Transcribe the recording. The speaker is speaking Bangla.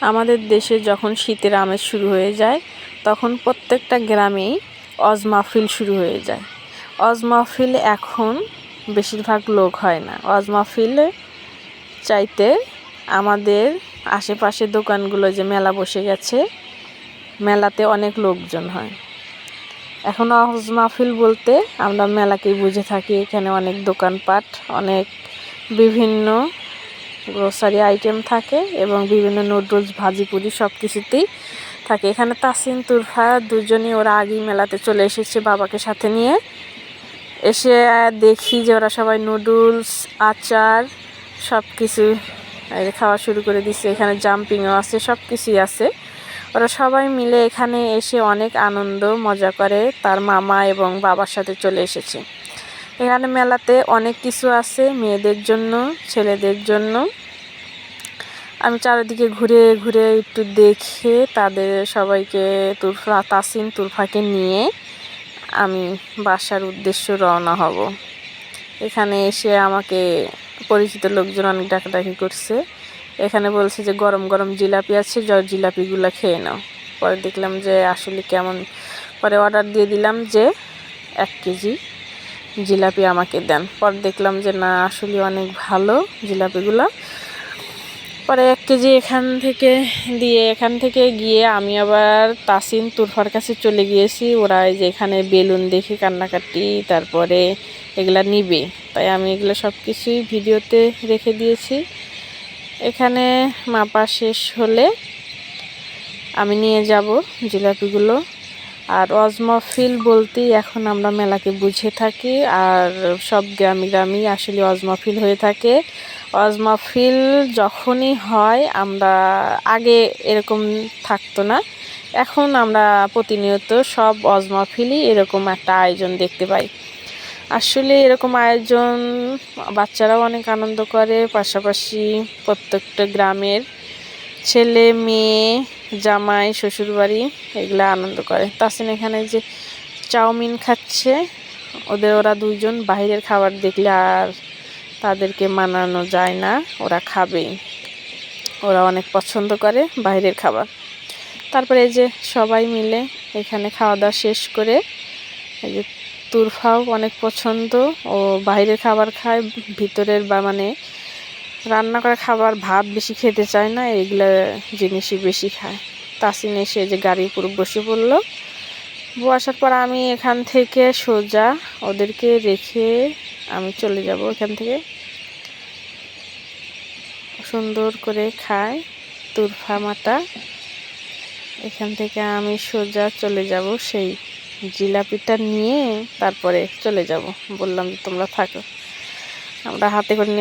আমাদের দেশে যখন শীতের আমেজ শুরু হয়ে যায় তখন প্রত্যেকটা গ্রামেই ওয়াজ মাহফিল শুরু হয়ে যায়। ওয়াজ মাহফিলে এখন বেশিরভাগ লোক হয় না। ওয়াজ মাহফিলে চাইতে আমাদের আশেপাশের দোকানগুলো যে মেলা বসে গেছে, মেলাতে অনেক লোকজন হয়। এখন ওয়াজ মাহফিল বলতে আমরা মেলাকেই বুঝে থাকি। এখানে অনেক দোকানপাট, অনেক বিভিন্ন গ্রোসারি আইটেম থাকে এবং বিভিন্ন নুডলস, ভাজিপুরি সব কিছুতেই থাকে। এখানে তাসিন, তুরফা দুজনই ওরা আগেই মেলাতে চলে এসেছে বাবাকে সাথে নিয়ে। এসে দেখি যে ওরা সবাই নুডলস, আচার সব কিছু খাওয়া শুরু করে দিচ্ছে। এখানে জাম্পিংও আছে, সব কিছুই আছে। ওরা সবাই মিলে এখানে এসে অনেক আনন্দ মজা করে। তার মামা এবং বাবার সাথে চলে এসেছে। এখানে মেলাতে অনেক কিছু আছে মেয়েদের জন্য, ছেলেদের জন্য। আমি চারিদিকে ঘুরে ঘুরে একটু দেখে তাদের সবাইকে তাসিন, তুরফাকে নিয়ে আমি বাসার উদ্দেশ্যে রওনা হব। এখানে এসে আমাকে পরিচিত লোকজন অনেক ডাকাডাকি করছে। এখানে বলছে যে গরম গরম জিলাপি আছে, জিলাপিগুলো খেয়ে নাও। পরে দেখলাম যে আসলে কেমন, পরে অর্ডার দিয়ে দিলাম যে 1 কেজি জিলাপি আমাকে দেন। পরে দেখলাম যে না, আসলে অনেক ভালো জিলাপিগুলো। পরে 1 কেজি এখান থেকে গিয়ে আমি আবার তাসিন, তুরফার কাছে চলে গিয়েছি। ওরা যে এখানে বেলুন দেখে কান্নাকাটি, তারপরে এগুলা নিবে, তাই আমি এগুলো সব কিছুই ভিডিওতে রেখে দিয়েছি। এখানে মাপা শেষ হলে আমি নিয়ে যাব জিলাপিগুলো। আর ওয়াজ মাহফিল বলতেই এখন আমরা মেলাকে বুঝে থাকি। আর সব গ্রামে আসলে ওয়াজ মাহফিল হয়ে থাকে। ওয়াজ মাহফিল যখনই হয়, আমরা আগে এরকম থাকতো না, এখন আমরা প্রতিনিয়ত সব ওয়াজ মাহফিলই এরকম একটা আয়োজন দেখতে পাই। আসলে এরকম আয়োজন বাচ্চারাও অনেক আনন্দ করে, পাশাপাশি প্রত্যেকটা গ্রামের ছেলে মেয়ে, জামাই, শ্বশুরবাড়ি এগুলা আনন্দ করে। তাসিন এখানে যে চাউমিন খাচ্ছে, ওরা দুইজন বাইরের খাবার দেখলে আর তাদেরকে মানানো যায় না, ওরা খাবেই। ওরা অনেক পছন্দ করে বাইরের খাবার। তারপরে এই যে সবাই মিলে এখানে খাওয়া দাওয়া শেষ করে, এই যে তুরফাও অনেক পছন্দ, ও বাইরের খাবার খায়, ভিতরের মানে রান্না করা খাবার, ভাত বেশি খেতে চায় না, এইগুলো জিনিসই বেশি খায়। তাসিন এসে যে গাড়ির উপর বসে পড়লো। বসার পর আমি এখান থেকে সোজা ওদেরকে রেখে আমি চলে যাব। এখান থেকে সুন্দর করে খায় তুরফা মাটা। এখান থেকে আমি সোজা চলে যাব সেই জিলাপিটা নিয়ে, তারপরে চলে যাব। বললাম যে তোমরা থাকো, আমরা হাতে করে